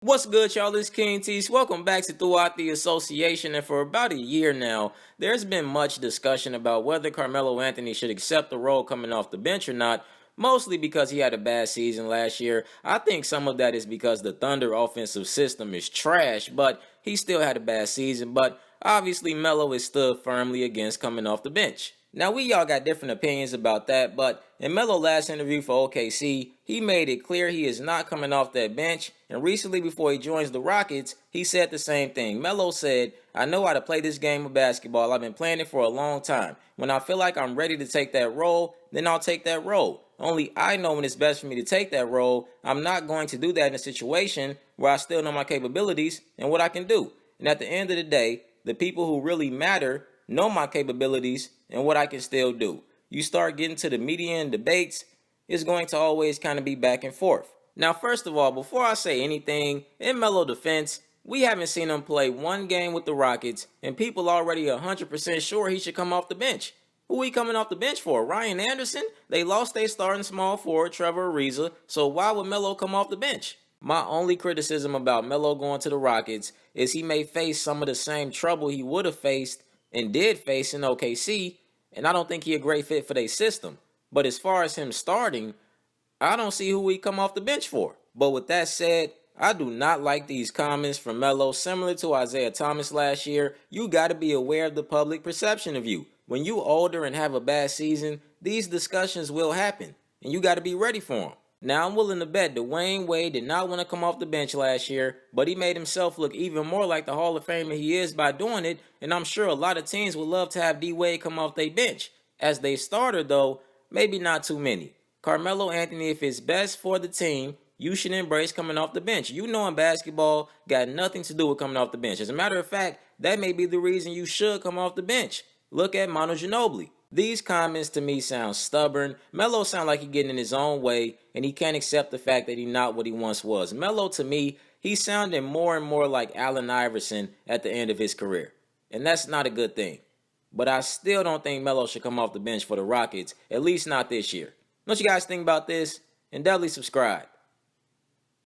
What's good, y'all? It's kingtise. Welcome back to Throughout the Association. And for about a year now, there's been much discussion about whether Carmelo Anthony should accept the role coming off the bench or not, mostly because he had a bad season last year. I think some of that is because the Thunder offensive system is trash, but he still had a bad season. But obviously, Melo is stood firmly against coming off the bench. Now, we all got different opinions about that, but in Melo's last interview for OKC, he made it clear he is not coming off that bench, and recently before he joins the Rockets, he said the same thing. Melo said, "I know how to play this game of basketball. I've been playing it for a long time. When I feel like I'm ready to take that role, then I'll take that role. Only I know when it's best for me to take that role. I'm not going to do that in a situation where I still know my capabilities and what I can do. And at the end of the day, the people who really matter know my capabilities and what I can still do." You start getting to the media and debates, it's going to always kind of be back and forth. Now, first of all, before I say anything, in Melo's defense, we haven't seen him play one game with the Rockets, and people already 100% sure he should come off the bench. Who he coming off the bench for? Ryan Anderson? They lost their starting small forward, Trevor Ariza, so why would Melo come off the bench? My only criticism about Melo going to the Rockets is he may face some of the same trouble he would have faced and did face in OKC, and I don't think he's a great fit for their system. But as far as him starting, I don't see who he come off the bench for. But with that said, I do not like these comments from Melo. Similar to Isaiah Thomas last year, you got to be aware of the public perception of you. When you older and have a bad season, these discussions will happen, and you got to be ready for them. Now, I'm willing to bet Dwayne Wade did not want to come off the bench last year, but he made himself look even more like the Hall of Famer he is by doing it, and I'm sure a lot of teams would love to have D-Wade come off their bench. As they starter, though, maybe not too many. Carmelo Anthony, if it's best for the team, you should embrace coming off the bench. You know in basketball, got nothing to do with coming off the bench. As a matter of fact, that may be the reason you should come off the bench. Look at Manu Ginobili. These comments to me sound stubborn. Melo sound like he's getting in his own way, and he can't accept the fact that he's not what he once was. Melo, to me, he's sounding more and more like Allen Iverson at the end of his career, and that's not a good thing. But I still don't think Melo should come off the bench for the Rockets, at least not this year. What you guys think about this? And definitely subscribe.